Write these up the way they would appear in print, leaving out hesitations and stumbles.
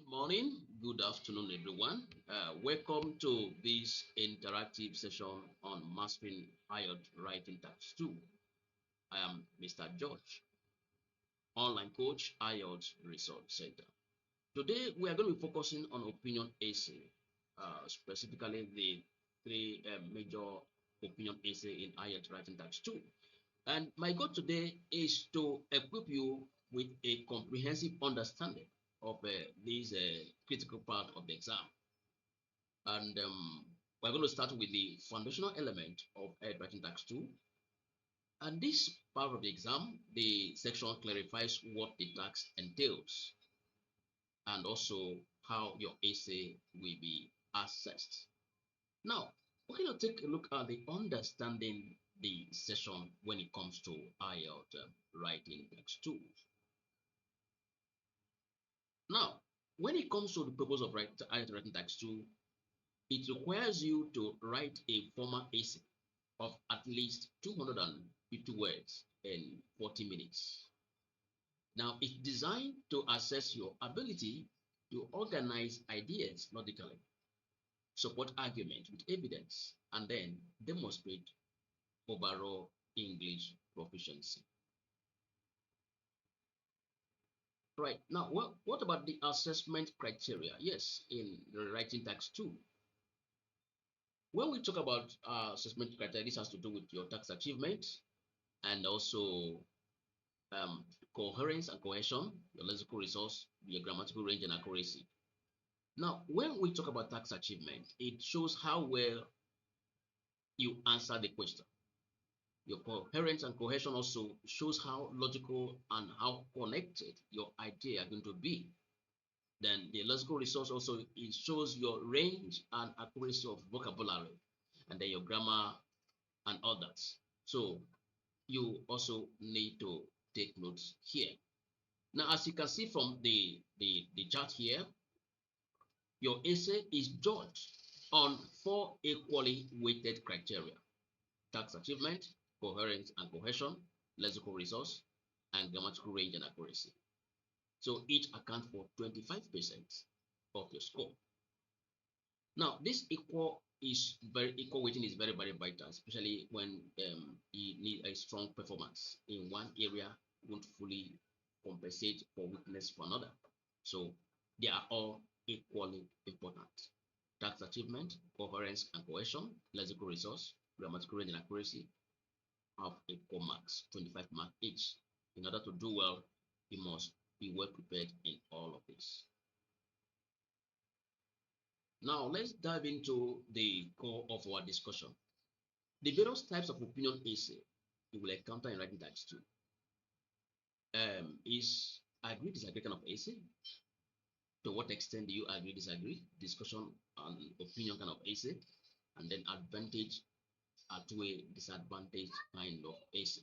Morning, good afternoon, everyone. Welcome to this interactive session on mastering IELTS Writing Task 2. I am Mr. George, online coach, IELTS Resource Center. Today, we are going to be focusing on opinion essay, specifically the three major opinion essay in IELTS Writing Task 2. And my goal today is to equip you with a comprehensive understanding of this critical part of the exam. And we're going to start with the foundational element of writing task 2. And this part of the exam, the section clarifies what the task entails and also how your essay will be assessed. Now, we're going to take a look at the understanding the session when it comes to IELTS writing text 2. Now, when it comes to the purpose of IELTS writing text 2, it requires you to write a formal essay of at least 250 words in 40 minutes. Now, it's designed to assess your ability to organize ideas logically, support argument with evidence, and then demonstrate overall English proficiency. Right, now what about the assessment criteria? Yes, in the writing task 2. When we talk about assessment criteria, this has to do with your task achievement and also coherence and cohesion, your lexical resource, your grammatical range and accuracy. Now, when we talk about task achievement, it shows how well you answer the question. Your coherence and cohesion also shows how logical and how connected your idea are going to be. Then the lexical resource also, it shows your range and accuracy of vocabulary, and then your grammar and others. So you also need to take notes here. Now, as you can see from the chart here, your essay is judged on 4 equally weighted criteria: task achievement, coherence and cohesion, lexical resource, and grammatical range and accuracy. So each account for 25% of your score. Now, this equal weighting is very, very vital, especially when you need a strong performance in one area, won't fully compensate for weakness for another. So they are all equally important. Task achievement, coherence and cohesion, lexical resource, grammatical range and accuracy have equal marks, 25 marks each. In order to do well, you must be well prepared in all of this. Now, let's dive into the core of our discussion. The various types of opinion essay you will encounter in writing task 2 is agree, disagree kind of essay. To what extent do you agree, disagree? Discussion and opinion kind of essay. And then advantage, outweigh, disadvantage kind of essay.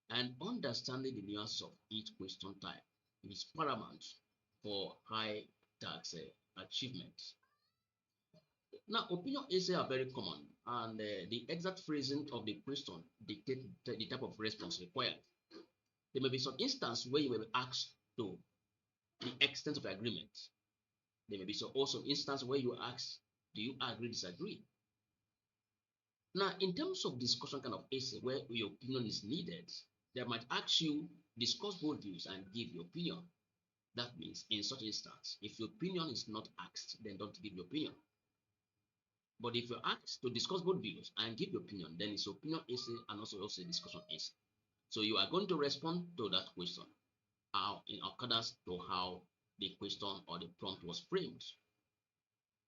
And understanding the nuance of each question type is paramount for high task achievement. Now, opinion essays are very common, and the exact phrasing of the question dictate the type of response required. There may be some instance where you may be asked to the extent of agreement. There may be some also instance where you ask, do you agree, disagree? Now, in terms of discussion kind of essay where your opinion is needed, they might ask you discuss both views and give your opinion. That means in such instance, if your opinion is not asked, then don't give your opinion. But if you're asked to discuss both views and give your opinion, then it's opinion essay and also a discussion essay. So you are going to respond to that question in accordance to how the question or the prompt was framed.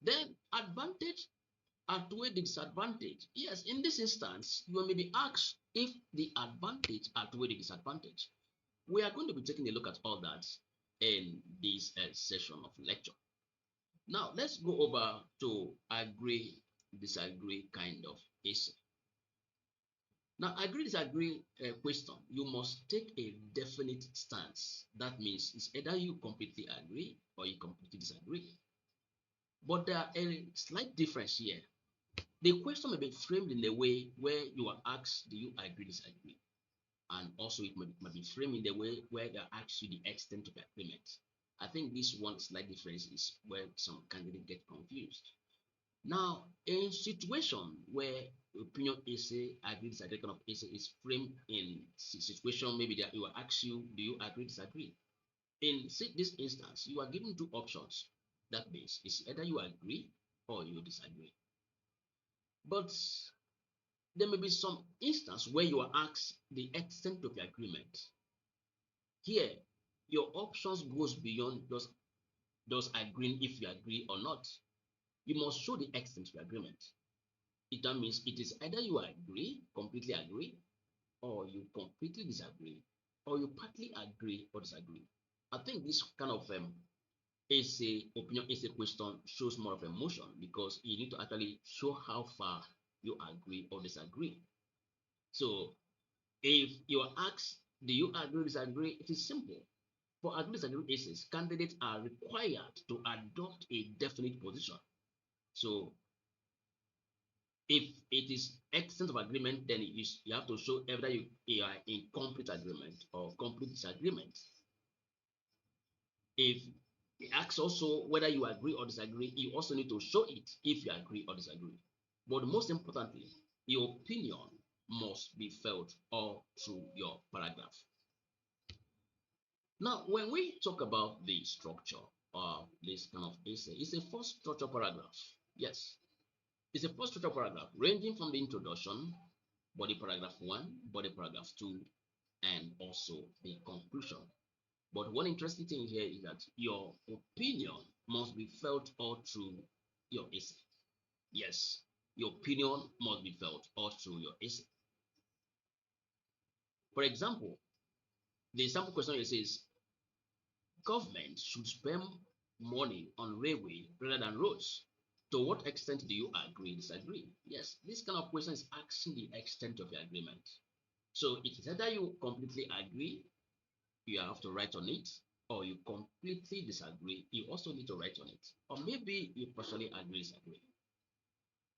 Then advantage outweigh the disadvantage. Yes, in this instance, you may be asked if the advantage outweigh the disadvantage. We are going to be taking a look at all that in this session of lecture. Now, let's go over to agree, disagree kind of essay. Now, agree, disagree question, you must take a definite stance. That means it's either you completely agree or you completely disagree. But there are a slight difference here. The question may be framed in a way where you are asked, do you agree, disagree? And also it might be framed in the way where they ask you the extent of agreement. I think this one slight difference is where some candidates get confused. Now, in situation where opinion essay, agree, disagree kind of essay is framed in situation, maybe that you will ask you, do you agree, disagree? In this instance, you are given two options. That means it's either you agree or you disagree. But there may be some instance where you are asked the extent of the agreement. Here, your options goes beyond just agreeing if you agree or not. You must show the extent of the agreement. That means it is either you agree, completely agree, or you completely disagree, or you partly agree or disagree. I think this kind of essay, opinion essay question shows more of emotion because you need to actually show how far you agree or disagree. So if you are asked, do you agree or disagree? It is simple. For agree disagree essays, candidates are required to adopt a definite position. So if it is extent of agreement, then you have to show either you are in complete agreement or complete disagreement. If it asks also whether you agree or disagree, you also need to show it if you agree or disagree. But most importantly, your opinion must be felt all through your paragraph. Now, when we talk about the structure of this kind of essay, it's a first structure paragraph. Yes, it's a first structure paragraph ranging from the introduction, body paragraph 1, body paragraph 2, and also the conclusion. But one interesting thing here is that your opinion must be felt all through your essay. Yes, your opinion must be felt all through your essay. For example, the sample question here says, government should spend money on railway rather than roads. To what extent do you agree, disagree? Yes, this kind of question is asking the extent of your agreement. So it is either you completely agree, you have to write on it, or you completely disagree, you also need to write on it. Or maybe you partially agree, disagree.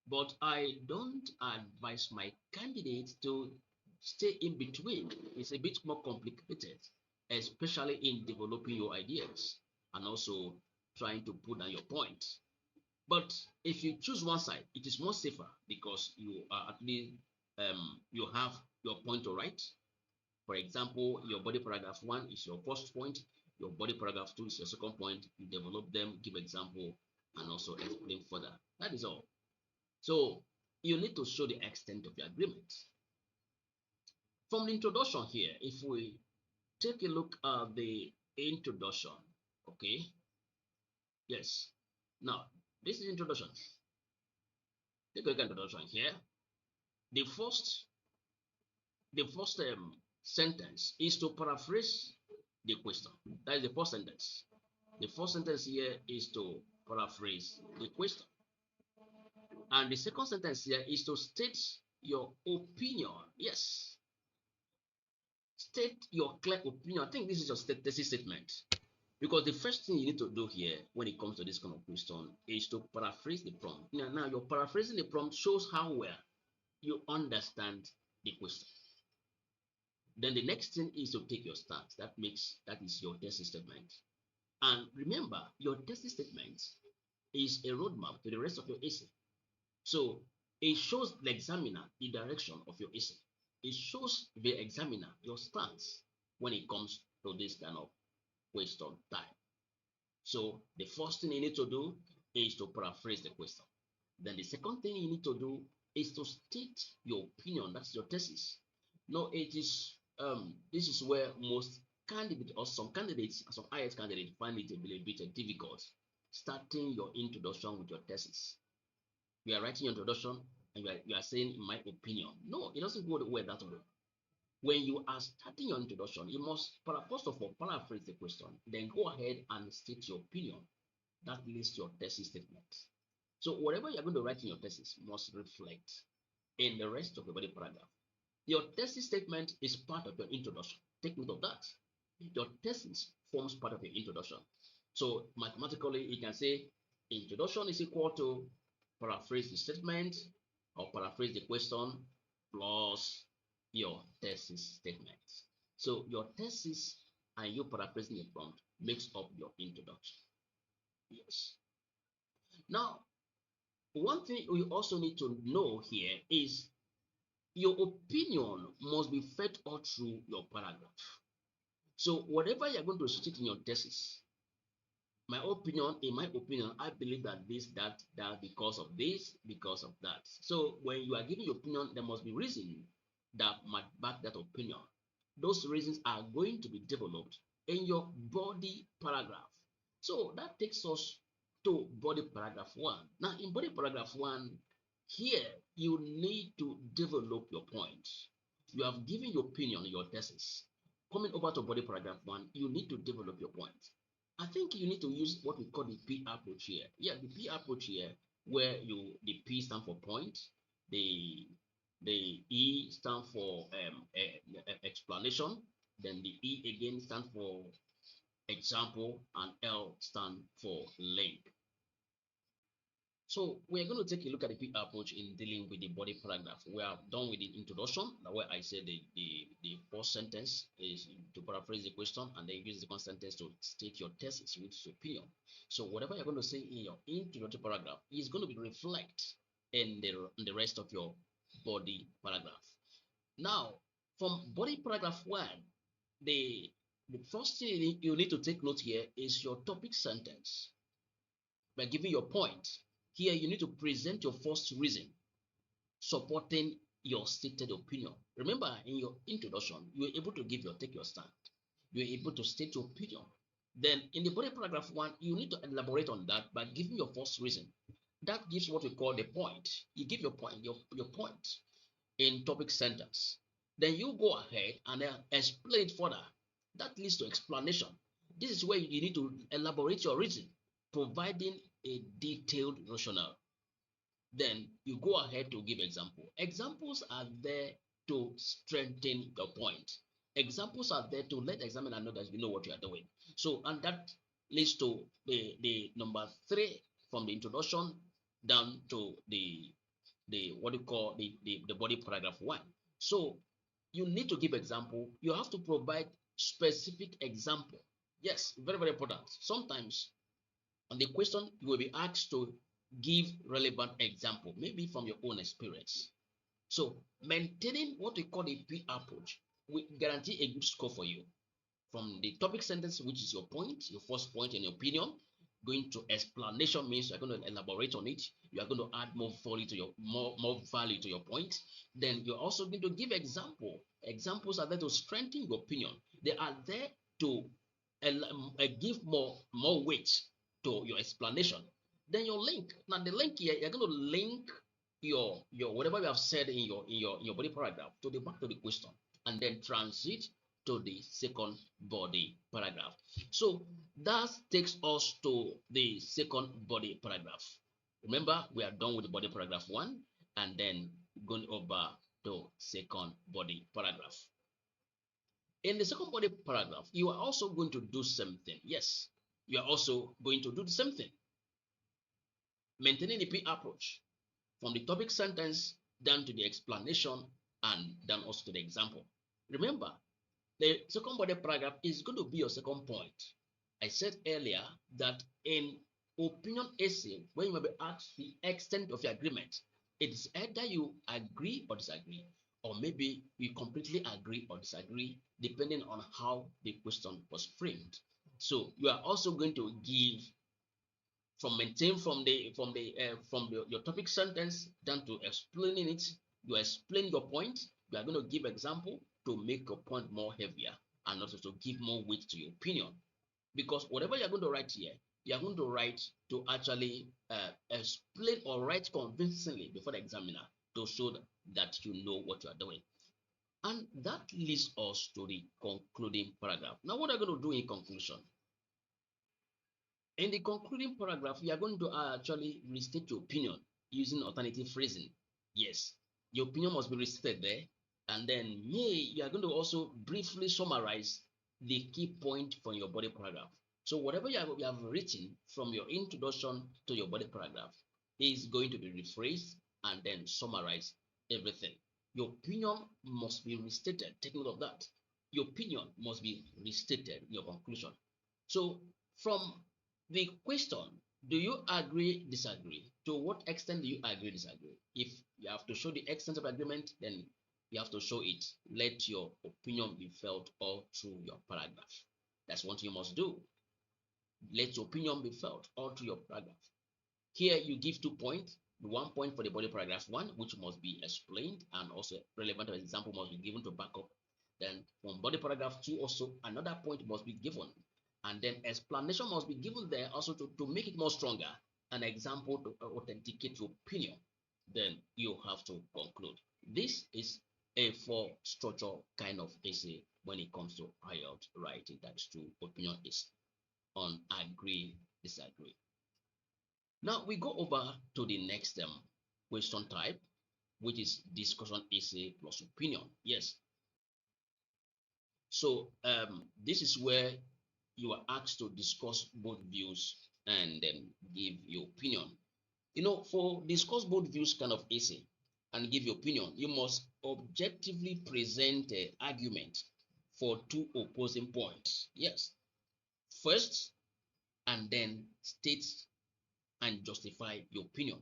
But I don't advise my candidates to stay in between. It's a bit more complicated, especially in developing your ideas and also trying to put down your points. But if you choose one side, it is more safer because you are at least you have your point to write. For example, your body paragraph 1 is your first point, your body paragraph 2 is your second point. You develop them, give example, and also explain further. That is all. So you need to show the extent of the agreement. From the introduction here, if we take a look at the introduction, okay? Yes. Now, this is introduction. Take a look at introduction here. The first sentence is to paraphrase the question. That is the first sentence. The first sentence here is to paraphrase the question. And the second sentence here is to state your opinion. Yes. State your clear opinion. I think this is your thesis statement. Because the first thing you need to do here when it comes to this kind of question is to paraphrase the prompt. Now you're paraphrasing the prompt shows how well you understand the question. Then the next thing is to take your stance. That is your thesis statement. And remember, your thesis statement is a roadmap to the rest of your essay. So it shows the examiner the direction of your essay. It shows the examiner your stance when it comes to this kind of question type. So the first thing you need to do is to paraphrase the question. Then the second thing you need to do is to state your opinion. That's your thesis. No, it is this is where most candidates or some candidates, some IELTS candidates find it a bit difficult starting your introduction with your thesis. You are writing your introduction and you are saying, in my opinion. No, it doesn't go the way that way. When you are starting your introduction, you must first of all paraphrase the question, then go ahead and state your opinion. That leads to your thesis statement. So whatever you're going to write in your thesis must reflect in the rest of the body paragraph. Your thesis statement is part of your introduction. Take note of that. Your thesis forms part of your introduction. So mathematically, you can say introduction is equal to paraphrase the statement or paraphrase the question plus your thesis statement. So your thesis and you paraphrasing the prompt makes up your introduction. Yes. Now, one thing we also need to know here is your opinion must be fed all through your paragraph. So whatever you're going to state in your thesis, in my opinion, I believe that this, that, because of this, because of that. So when you are giving your opinion, there must be reason that might back that opinion. Those reasons are going to be developed in your body paragraph. So that takes us to body paragraph one. Now, in body paragraph one, here you need to develop your points. You have given your opinion, your thesis. Coming over to body paragraph one, you need to develop your points. I think you need to use what we call the P approach here. Yeah, the P approach here, where the P stand for point, the E stand for explanation, then the E again stand for example, and L stand for link. So we're going to take a look at the P approach in dealing with the body paragraph. We are done with the introduction, where I said the first sentence is to paraphrase the question, and then use the second sentence to state your thesis with opinion. So whatever you're going to say in your introductory paragraph is going to be reflect in the rest of your body paragraph. Now, from body paragraph one, the first thing you need to take note here is your topic sentence. By giving your point, here you need to present your first reason supporting your stated opinion. Remember, in your introduction, you were able to take your stand. You were able to state your opinion. Then in the body paragraph one, you need to elaborate on that by giving your first reason. That gives what we call the point. You give your point, your point in topic sentence. Then you go ahead and explain it further. That leads to explanation. This is where you need to elaborate your reason, providing a detailed rationale. Then you go ahead to give example. Examples are there to strengthen your point. Examples are there to let the examiner know that you know what you are doing. So, and that leads to the number 3 from the introduction down to the what you call the body paragraph 1. So you need to give example. You have to provide specific example. Yes, very, very important. Sometimes on the question, you will be asked to give relevant example, maybe from your own experience. So maintaining what we call the P approach will guarantee a good score for you. From the topic sentence, which is your point, your first point in your opinion, going to explanation means you're going to elaborate on it. You are going to add more value to your more value to your point. Then you're also going to give example. Examples are there to strengthen your opinion. They are there to give more weight to your explanation. Then your link. Now the link here, you're going to link your whatever you have said in your body paragraph to the back to the question, and then transit to the second body paragraph. So that takes us to the second body paragraph. Remember, we are done with the body paragraph 1 and then going over to second body paragraph. In the second body paragraph, you are also going to do something. Yes, you are also going to do the same thing. Maintaining the P approach from the topic sentence down to the explanation and then also to the example. Remember, the second body paragraph is going to be your second point. I said earlier that in opinion essay, when you will be asked the extent of your agreement, it is either you agree or disagree, or maybe you completely agree or disagree, depending on how the question was framed. So you are also going to give your topic sentence down to explaining it. You explain your point. You are going to give example to make your point more heavier and also to give more weight to your opinion. Because whatever you're going to write here, you're going to write to actually explain or write convincingly before the examiner to show that you know what you are doing. And that leads us to the concluding paragraph. Now, what are you going to do in conclusion? In the concluding paragraph, you are going to actually restate your opinion using alternative phrasing. Yes, your opinion must be restated there. And then you are going to also briefly summarize the key point from your body paragraph. So whatever you have written from your introduction to your body paragraph is going to be rephrased and then summarize everything. Your opinion must be restated. Take note of that. your opinion must be restated in your conclusion. So from the question, do you agree, disagree? To what extent do you agree, disagree? If you have to show the extent of agreement, then you have to show it. Let your opinion be felt all through your paragraph. That's what you must do. Let your opinion be felt all through your paragraph. Here you give 2 points. 1 point for the body paragraph 1, which must be explained, and also relevant example must be given to back up. Then from body paragraph 2 also another point must be given, and then explanation must be given there also to make it more stronger, an example to authenticate your opinion. Then you have to conclude. This is a 4 structure kind of essay when it comes to IELTS writing. That's true. Opinion is on agree, disagree. Now we go over to the next question type, which is discussion essay plus opinion. Yes. So this is where you are asked to discuss both views and then give your opinion. You know, for discuss both views kind of essay and give your opinion, you must objectively present an argument for 2 opposing points. Yes. First, and then state and justify your opinion.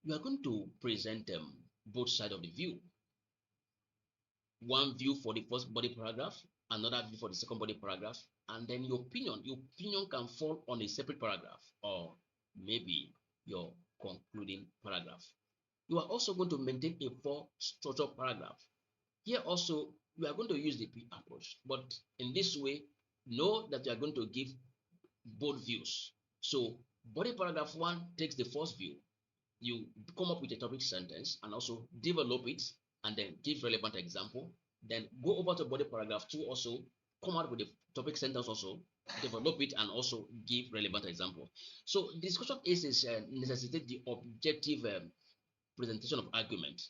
You are going to present both sides of the view. One view for the first body paragraph, another view for the second body paragraph, and then your opinion. Your opinion can fall on a separate paragraph or maybe your concluding paragraph. You are also going to maintain a 4 structure paragraph. Here also, you are going to use the P approach, but in this way, know that you are going to give both views. So body paragraph 1 takes the first view. You come up with a topic sentence and also develop it and then give relevant example. Then go over to body paragraph 2 also, come out with a topic sentence also, develop it and also give relevant example. So discussion essays necessitate the objective presentation of argument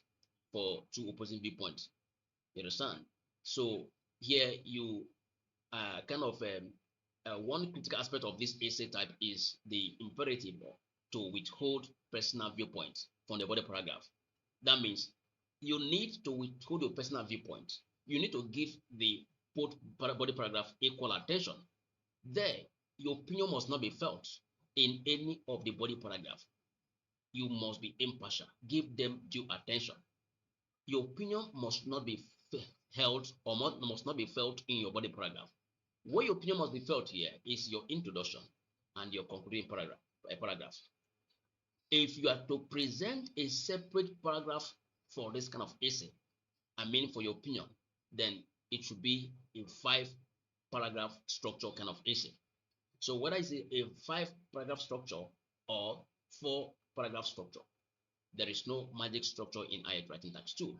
for 2 opposing viewpoints. You understand? So here you kind of one critical aspect of this essay type is the imperative to withhold personal viewpoint from the body paragraph. That means you need to withhold your personal viewpoint. You need to give the both body paragraph equal attention. There, your opinion must not be felt in any of the body paragraph. You must be impartial. Give them due attention. Your opinion must not be held or must not be felt in your body paragraph. What your opinion must be felt here is your introduction and your concluding paragraph. If you are to present a separate paragraph for this kind of essay, I mean for your opinion, then it should be a 5 paragraph structure kind of essay. So whether it's a 5 paragraph structure or 4 paragraph structure, there is no magic structure in IELTS Writing Task 2.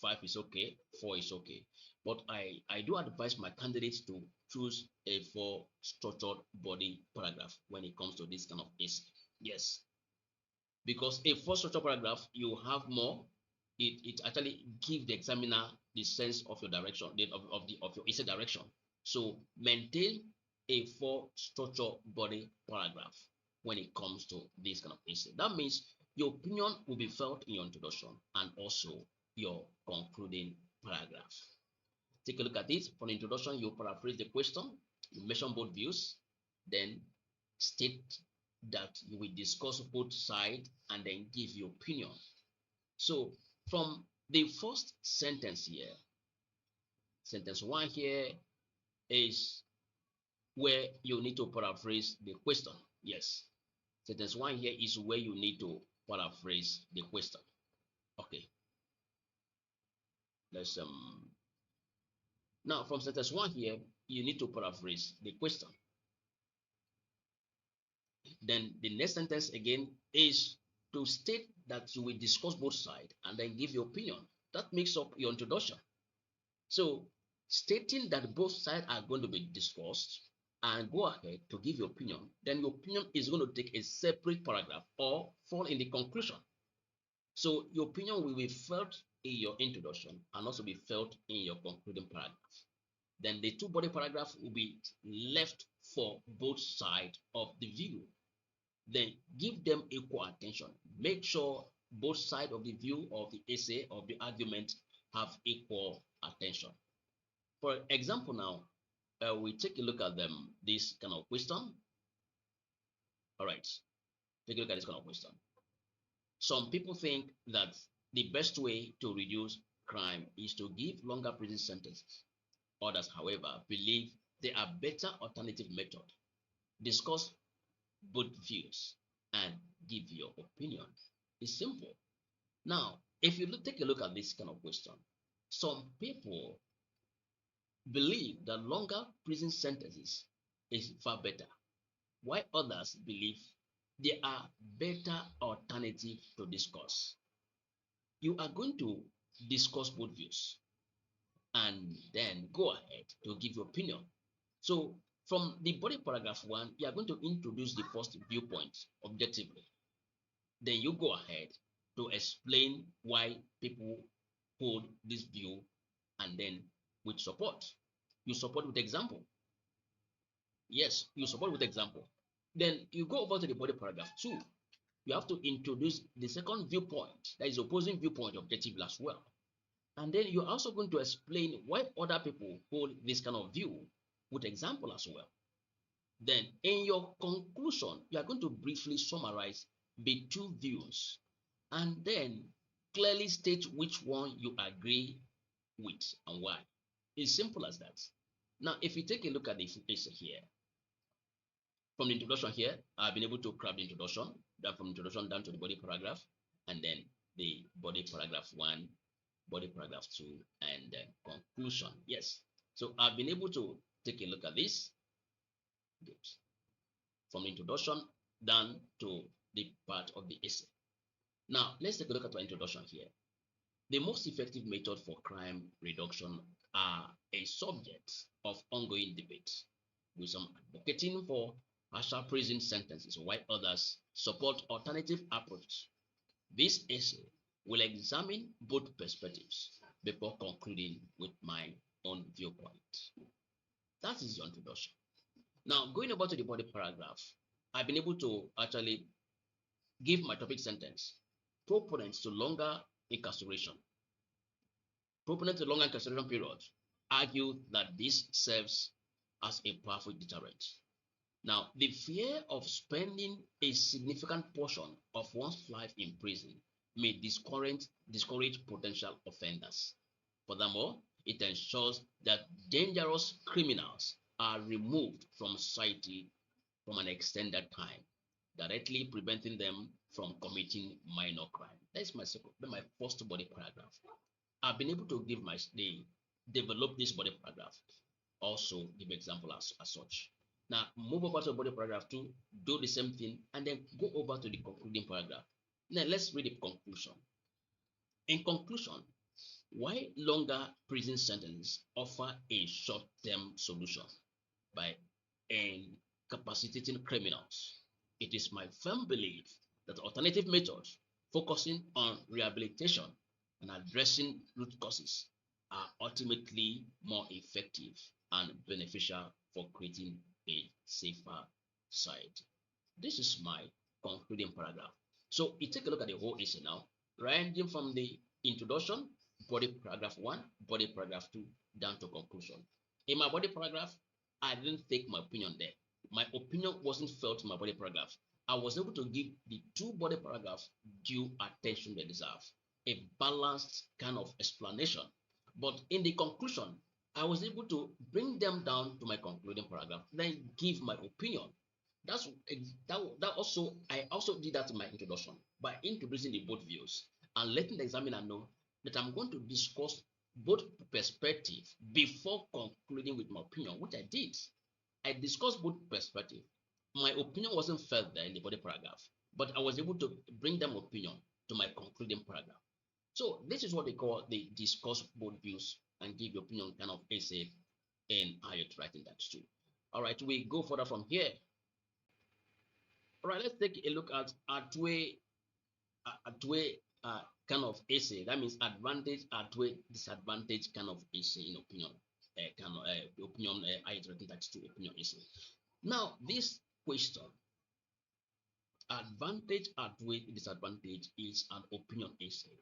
5 is okay, 4 is okay. But I do advise my candidates to choose a 4 structured body paragraph when it comes to this kind of essay. Yes. Because a 4 structured paragraph, you have more. It actually gives the examiner the sense of your direction, of your essay direction. So maintain a 4 structured body paragraph when it comes to this kind of essay. That means your opinion will be felt in your introduction and also your concluding paragraph. Take a look at it. For the introduction, you paraphrase the question, you mention both views, then state that you will discuss both sides and then give your opinion. So from the first sentence here, sentence 1 here is where you need to paraphrase the question. Yes, sentence 1 here is where you need to paraphrase the question. Okay, let's now from sentence 1 here, you need to paraphrase the question. Then the next sentence again is to state that you will discuss both sides and then give your opinion. That makes up your introduction. So stating that both sides are going to be discussed and go ahead to give your opinion, then your opinion is going to take a separate paragraph or fall in the conclusion. So your opinion will be felt in your introduction and also be felt in your concluding paragraph. Then the 2 body paragraphs will be left for both sides of the view. Then give them equal attention. Make sure both sides of the view of the essay of the argument have equal attention. For example, now we take a look at this kind of question. All right, take a look at this kind of question. Some people think that the best way to reduce crime is to give longer prison sentences. Others, however, believe there are better alternative methods. Discuss both views and give your opinion. It's simple. Now, if you take a look at this kind of question, some people believe that longer prison sentences is far better, while others believe there are better alternatives to discuss. You are going to discuss both views and then go ahead to give your opinion. So from the body paragraph 1, you are going to introduce the first viewpoint objectively. Then you go ahead to explain why people hold this view, and then with support. You support with example. Yes, you support with example. Then you go over to the body paragraph 2. You have to introduce the second viewpoint, that is opposing viewpoint objectively as well. And then you're also going to explain why other people hold this kind of view with example as well. Then in your conclusion, you are going to briefly summarize the two views and then clearly state which one you agree with and why. It's simple as that. Now, if you take a look at the essay here, from the introduction here, I've been able to grab the introduction, then from introduction down to the body paragraph, and then the body paragraph 1, body paragraph 2, and then conclusion. Yes. So I've been able to take a look at this. Good. From the introduction down to the part of the essay. Now, let's take a look at our introduction here. The most effective method for crime reduction are a subject of ongoing debate, with some advocating for harsher prison sentences, while others support alternative approaches. This essay will examine both perspectives before concluding with my own viewpoint. That is your introduction. Now, going over to the body paragraph, I've been able to actually give my topic sentence. Proponents to longer incarceration. Proponents to longer incarceration period argue that this serves as a powerful deterrent. Now, the fear of spending a significant portion of one's life in prison may discourage potential offenders. Furthermore, it ensures that dangerous criminals are removed from society from an extended time, directly preventing them from committing minor crime. That's my first body paragraph. I've been able to give develop this body paragraph, also give example as such. Now move over to body paragraph 2, do the same thing, and then go over to the concluding paragraph. Now let's read the conclusion. In conclusion, why longer prison sentences offer a short-term solution by incapacitating criminals. It is my firm belief that alternative methods focusing on rehabilitation and addressing root causes are ultimately more effective and beneficial for creating a safer society. This is my concluding paragraph. So you take a look at the whole essay now, ranging from the introduction, body paragraph 1, body paragraph 2, down to conclusion. In my body paragraph, I didn't take my opinion there. My opinion wasn't felt in my body paragraph. I was able to give the two body paragraphs due attention they deserve, a balanced kind of explanation. But in the conclusion, I was able to bring them down to my concluding paragraph, then give my opinion. That also, I also did that in my introduction by introducing the both views and letting the examiner know that I'm going to discuss both perspectives before concluding with my opinion, which I did. I discussed both perspectives. My opinion wasn't felt there in the body paragraph, but I was able to bring them opinion to my concluding paragraph. So this is what they call the discuss both views and give your opinion kind of essay in IELTS Writing Task 2. All right, we go further from here. All right, let's take a look at outweigh kind of essay. That means advantage outweigh disadvantage kind of essay in opinion. IELTS Writing Task 2 opinion essay. Now, this question, advantage outweigh disadvantage, is an opinion essay.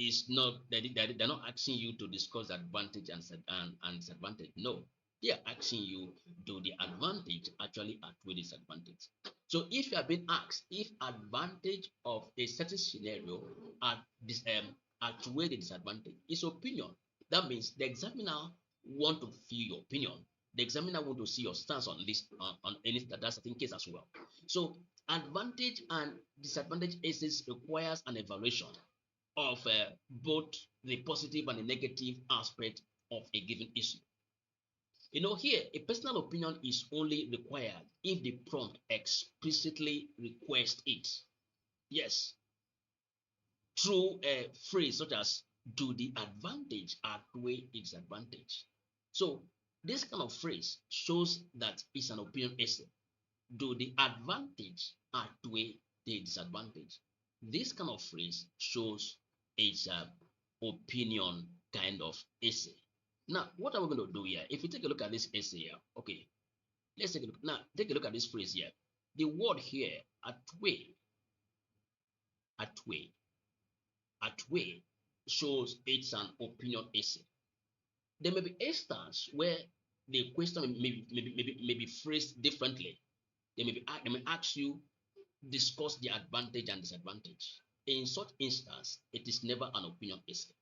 is not they're not asking you to discuss advantage and disadvantage. No, they are asking you, do the advantage actually outweigh disadvantage? So if you have been asked if advantage of a certain scenario at this outweigh the disadvantage, it's opinion. That means the examiner want to feel your opinion. The examiner want to see your stance on this on any that certain case as well. So advantage and disadvantage essays requires an evaluation of both the positive and the negative aspect of a given issue. Here a personal opinion is only required if the prompt explicitly requests it. Yes, through a phrase such as do the advantage outweigh its disadvantage. So this kind of phrase shows that it's an opinion essay. Do the advantage outweigh the disadvantage? This kind of phrase shows it's an opinion kind of essay. Now, what are we going to do here? If you take a look at this essay here, okay, let's take a look. Now, take a look at this phrase here. The word here, outweigh, outweigh, outweigh, shows it's an opinion essay. There may be instances where the question may be phrased differently. They may ask you, discuss the advantage and disadvantage. In such instance, it is never an opinion essay.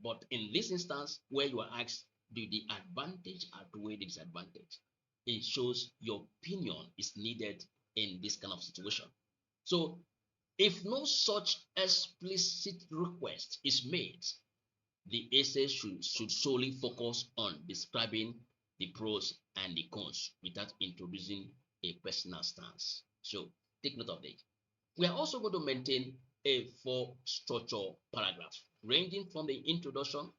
But in this instance, where you are asked, do the advantage outweigh the disadvantage? It shows your opinion is needed in this kind of situation. So, if no such explicit request is made, the essay should solely focus on describing the pros and the cons without introducing a personal stance. So take note of that. We are also going to maintain a four-structure paragraph ranging from the introduction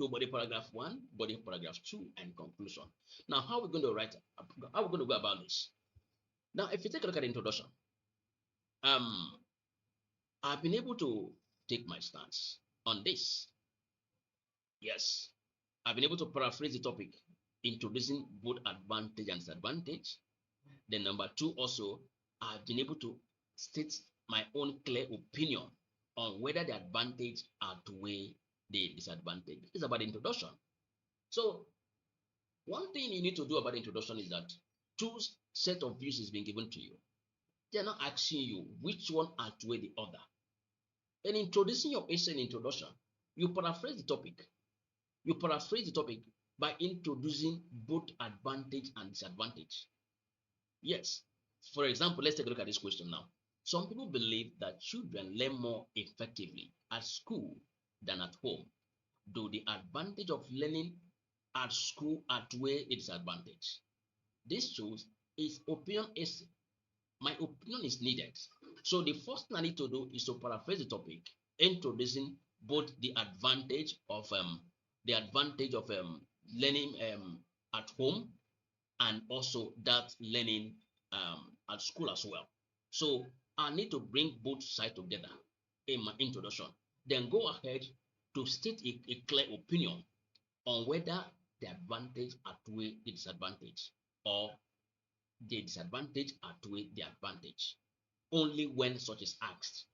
to body paragraph 1, body paragraph 2, and conclusion. Now, how are we going to write? How are we going to go about this? Now, if you take a look at the introduction, I've been able to take my stance on this. Yes, I've been able to paraphrase the topic, introducing both advantage and disadvantage. Then number 2, also, I've been able to state my own clear opinion on whether the advantage outweigh the disadvantage. It's about the introduction. So one thing you need to do about the introduction is that 2 set of views is being given to you. They're not asking you which one outweigh the other. In introducing your essay in introduction, you paraphrase the topic. You paraphrase the topic by introducing both advantage and disadvantage. Yes. For example, let's take a look at this question now. Some people believe that children learn more effectively at school than at home. Do the advantage of learning at school outweigh the disadvantage? This shows is opinion essay. My opinion is needed. So the first thing I need to do is to paraphrase the topic, introducing both the advantage of learning at home and also that learning at school as well. So I need to bring both sides together in my introduction. Then go ahead to state a clear opinion on whether the advantage outweigh the disadvantage or the disadvantage outweigh the advantage. Only when such is asked.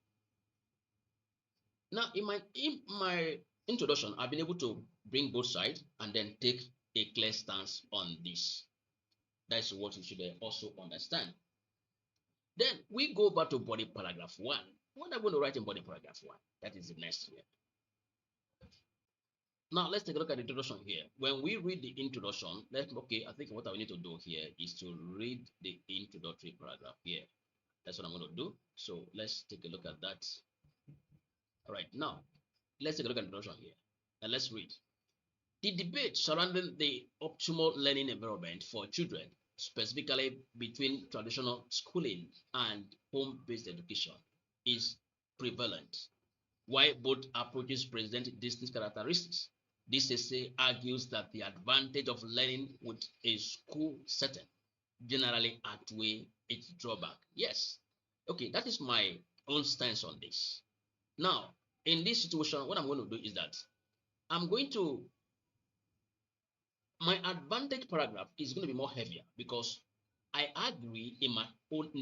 Now, in my introduction, I've been able to bring both sides and then take a clear stance on this. That's what you should also understand. Then we go back to body paragraph 1. What I'm going to write in body paragraph 1? That is the next here. Now let's take a look at the introduction here. When we read the introduction, I think what I need to do here is to read the introductory paragraph here. That's what I'm going to do. So let's take a look at that. All right, now let's take a look at the introduction here. And let's read. The debate surrounding the optimal learning environment for children, specifically between traditional schooling and home-based education, is prevalent. While both approaches present distinct characteristics, this essay argues that the advantage of learning with a school setting generally outweigh its drawback. Yes. Okay, that is my own stance on this. Now, in this situation, what I'm going to do is that my advantage paragraph is going to be more heavier because I agree in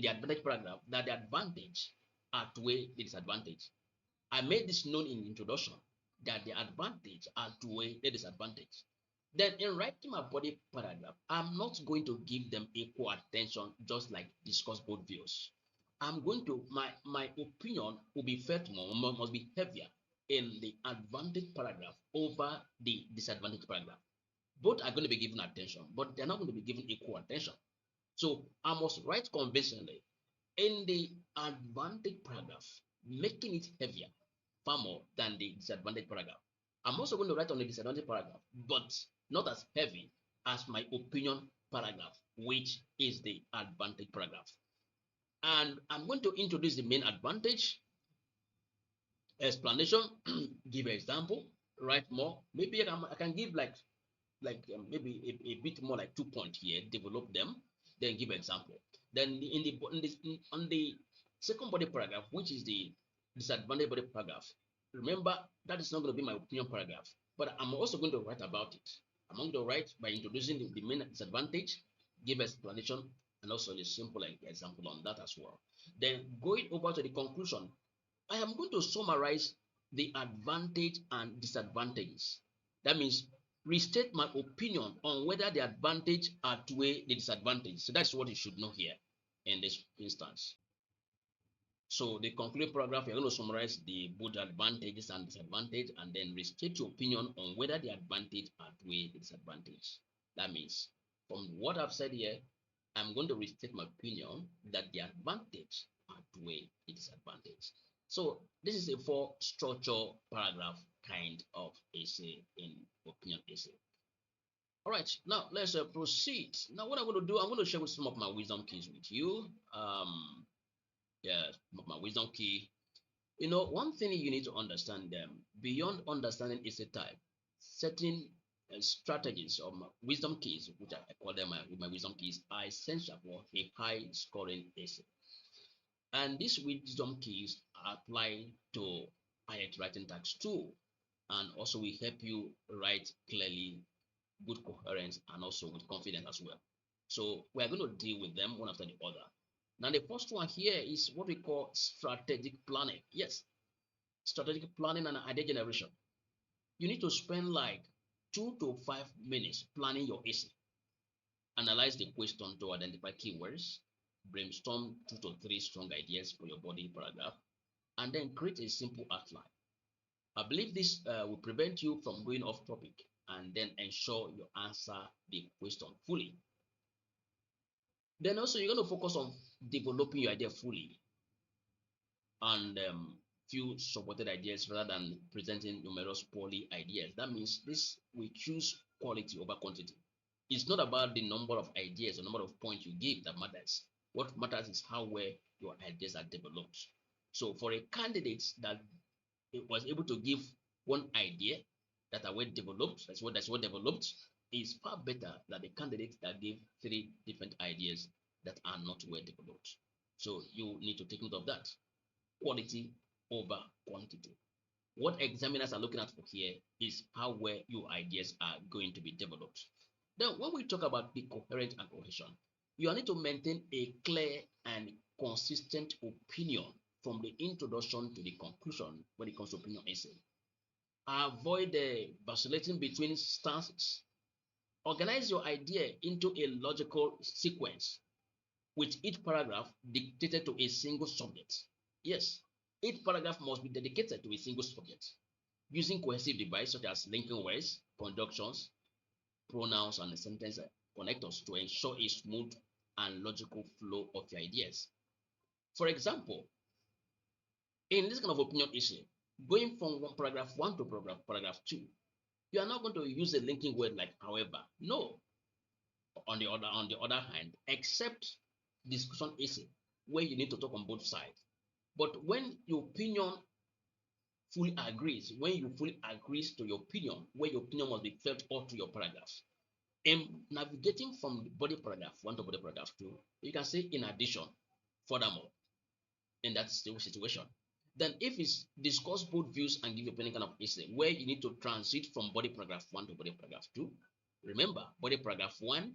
the advantage paragraph that the advantage outweigh the disadvantage. I made this known in introduction that the advantage outweigh the disadvantage. Then in writing my body paragraph, I'm not going to give them equal attention just like discuss both views. I'm going to my opinion will be felt more, must be heavier in the advantage paragraph over the disadvantage paragraph. Both are going to be given attention, but they're not going to be given equal attention. So I must write convincingly in the advantage paragraph, making it heavier far more than the disadvantage paragraph. I'm also going to write on the disadvantage paragraph, but not as heavy as my opinion paragraph, which is the advantage paragraph. And I'm going to introduce the main advantage, explanation, give an example, write more. Maybe I can give maybe a bit more like 2 points here, develop them, then give an example. Then on the second body paragraph, which is the disadvantage body paragraph, remember that is not going to be my opinion paragraph, but I'm also going to write about it. I'm going to write by introducing the main disadvantage, give explanation, and also a simple example on that as well. Then going over to the conclusion, I am going to summarize the advantage and disadvantages. That means restate my opinion on whether the advantage outweigh the disadvantage. So that's what you should know here in this instance. So the concluding paragraph, you're going to summarize the both advantages and disadvantage, and then restate your opinion on whether the advantage outweigh the disadvantage. That means from what I've said here, I'm going to restate my opinion that the advantage outweigh the disadvantage. So this is a four structure paragraph kind of essay in opinion essay. All right, now let's proceed. Now what I'm going to do, I'm going to share with some of my wisdom keys with you. Yeah, my wisdom key. You know, one thing you need to understand them beyond understanding essay type, certain strategies or wisdom keys, which I call them my wisdom keys, are essential for a high scoring essay. And these wisdom keys apply to IELTS Writing Task too, and also will help you write clearly, good coherence, and also with confidence as well. So we are going to deal with them one after the other. Now the first one here is what we call strategic planning. Yes, strategic planning and idea generation. You need to spend like 2 to 5 minutes planning your essay. Analyze the question to identify keywords, brainstorm 2 to 3 strong ideas for your body paragraph, and then create a simple outline. I believe this will prevent you from going off topic and then ensure you answer the question fully. Then also you're going to focus on developing your idea fully and few supported ideas rather than presenting numerous poorly ideas. That means this we choose quality over quantity. It's not about the number of ideas or number of points you give that matters. What matters is how well your ideas are developed. So for a candidate that was able to give one idea that are well developed, that's what developed, is far better than the candidate that gave 3 different ideas that are not well developed. So you need to take note of that. Quality over quantity. What examiners are looking at for here is how well your ideas are going to be developed. Then when we talk about the coherence and cohesion, you need to maintain a clear and consistent opinion from the introduction to the conclusion when it comes to opinion essay. Avoid vacillating between stances. Organize your idea into a logical sequence with each paragraph dictated to a single subject. Yes, each paragraph must be dedicated to a single subject, using cohesive devices such as linking words, conjunctions, pronouns, and sentence connectors to ensure a smooth and logical flow of your ideas. For example, in this kind of opinion essay, going from paragraph 1 to paragraph 2, you are not going to use a linking word like however. No. On the other hand, except discussion essay where you need to talk on both sides. But when your opinion fully agrees, when you fully agrees to your opinion, where your opinion must be felt all through your paragraphs. And navigating from the body paragraph 1 to body paragraph 2, you can say in addition, furthermore, in that situation. Then if it's discuss both views and give your opinion kind of essay, where you need to transit from body paragraph 1 to body paragraph 2, remember, body paragraph 1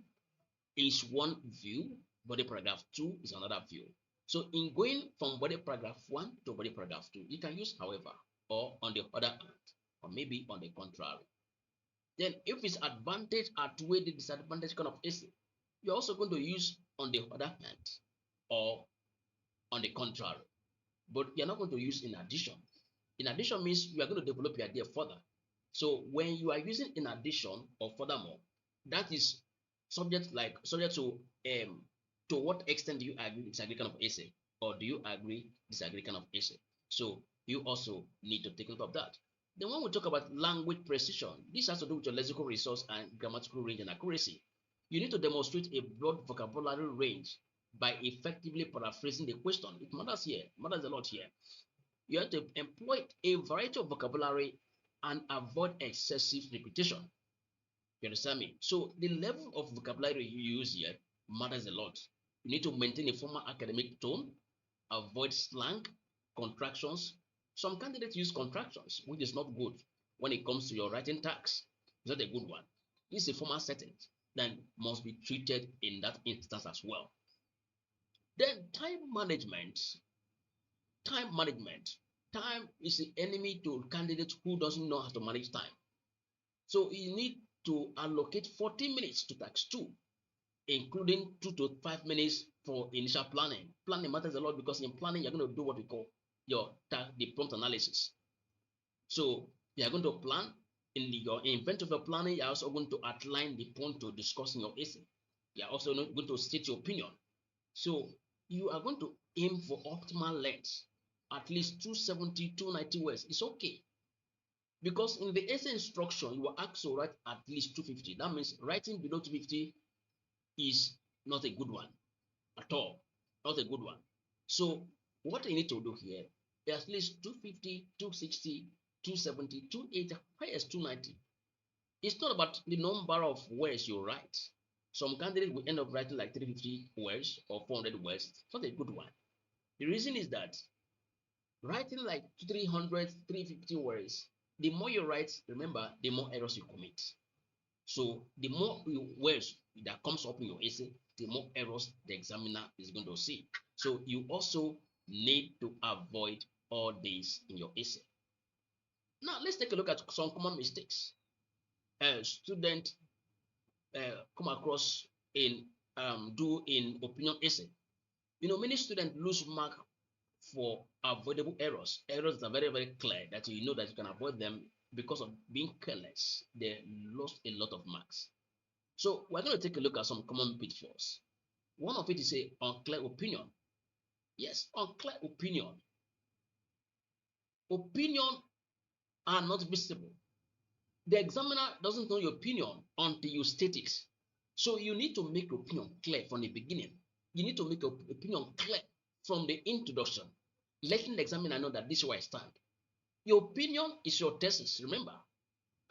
is one view, body paragraph 2 is another view. So in going from body paragraph 1 to body paragraph 2, you can use however, or on the other hand, or maybe on the contrary. Then if it's advantage outweigh the disadvantage kind of essay, you're also going to use on the other hand or on the contrary. But you're not going to use in addition. In addition means you are going to develop your idea further. So when you are using in addition or furthermore, that is subject to what extent do you agree disagree kind of essay, or do you agree disagree kind of essay. So you also need to take note of that. Then when we talk about language precision, this has to do with your lexical resource and grammatical range and accuracy. You need to demonstrate a broad vocabulary range by effectively paraphrasing the question. It matters here, it matters a lot here. You have to employ a variety of vocabulary and avoid excessive repetition. You understand me? So the level of vocabulary you use here matters a lot. You need to maintain a formal academic tone, avoid slang, contractions. Some candidates use contractions, which is not good when it comes to your writing task. It's not a good one. This is a formal setting that must be treated in that instance as well. Then time management. Time management. Time is the enemy to candidates who doesn't know how to manage time. So you need to allocate 40 minutes to task 2, including 2 to 5 minutes for initial planning. Planning matters a lot because in planning, you're going to do what we call the prompt analysis. So you're going to plan. In your event of your planning, you're also going to outline the point to discuss in your essay. You're also going to state your opinion. So you are going to aim for optimal length, at least 270, 290 words. It's okay. Because in the essay instruction, you are asked to write at least 250. That means writing below 250 is not a good one at all. Not a good one. So what you need to do here is at least 250, 260, 270, 280, highest 290. It's not about the number of words you write. Some candidates will end up writing like 350 words or 400 words. It's not a good one. The reason is that writing like 300, 350 words, the more you write, remember, the more errors you commit. So the more words that comes up in your essay, the more errors the examiner is going to see. So you also need to avoid all this in your essay. Now let's take a look at some common mistakes students come across in opinion essay. Many students lose mark for avoidable errors. Errors that are very, very clear that you know that you can avoid them because of being careless. They lost a lot of marks. So we're going to take a look at some common pitfalls. One of it is a unclear opinion. Yes, unclear opinion. Opinion are not visible. The examiner doesn't know your opinion until you state it. So you need to make your opinion clear from the beginning. You need to make your opinion clear from the introduction, letting the examiner know that this is where I stand. Your opinion is your thesis, remember.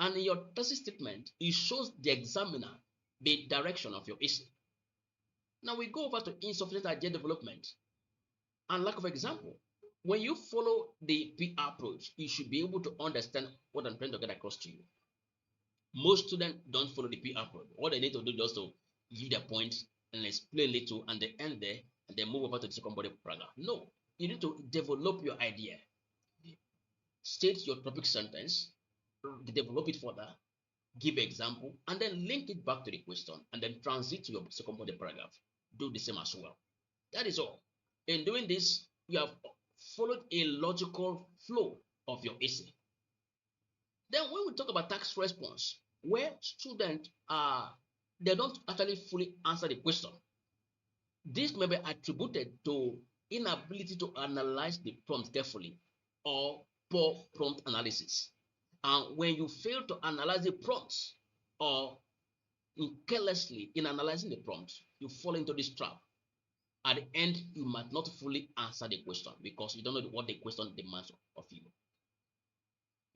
And in your thesis statement, it shows the examiner the direction of your essay. Now we go over to insufficient idea development and lack of example. When you follow the PR approach, you should be able to understand what I'm trying to get across to you. Most students don't follow the PR approach. What they need to do is just to give their points and explain little and they end there and then move over to the second body paragraph. No, you need to develop your idea. State your topic sentence, develop it further, give an example, and then link it back to the question and then transit to your second body paragraph. Do the same as well. That is all. In doing this, you have followed a logical flow of your essay. Then when we talk about task response, where students they don't actually fully answer the question, this may be attributed to inability to analyze the prompt carefully or poor prompt analysis. And when you fail to analyze the prompts or carelessly in analyzing the prompt, you fall into this trap. At the end, you might not fully answer the question because you don't know what the question demands of you.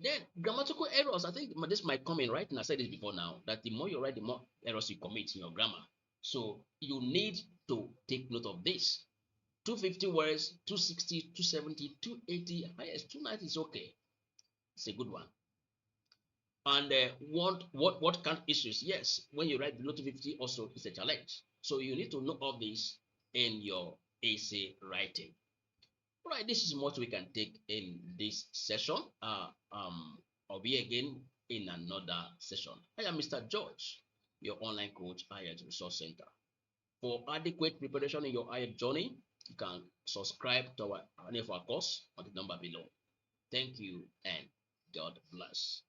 Then grammatical errors, I think this might come in right, and I said this before now, that the more you write, the more errors you commit in your grammar. So you need to take note of this. 250 words, 260, 270, 280, highest 290 is okay. It's a good one. And what kind of issues? Yes, when you write below 250 also is a challenge. So you need to know all this in your essay writing. All right, this is what we can take in this session. I'll be again in another session. I am Mr. George, your online coach, IELTS Resource Center. For adequate preparation in your IELTS journey, you can subscribe to any of our course on the number below. Thank you and God bless.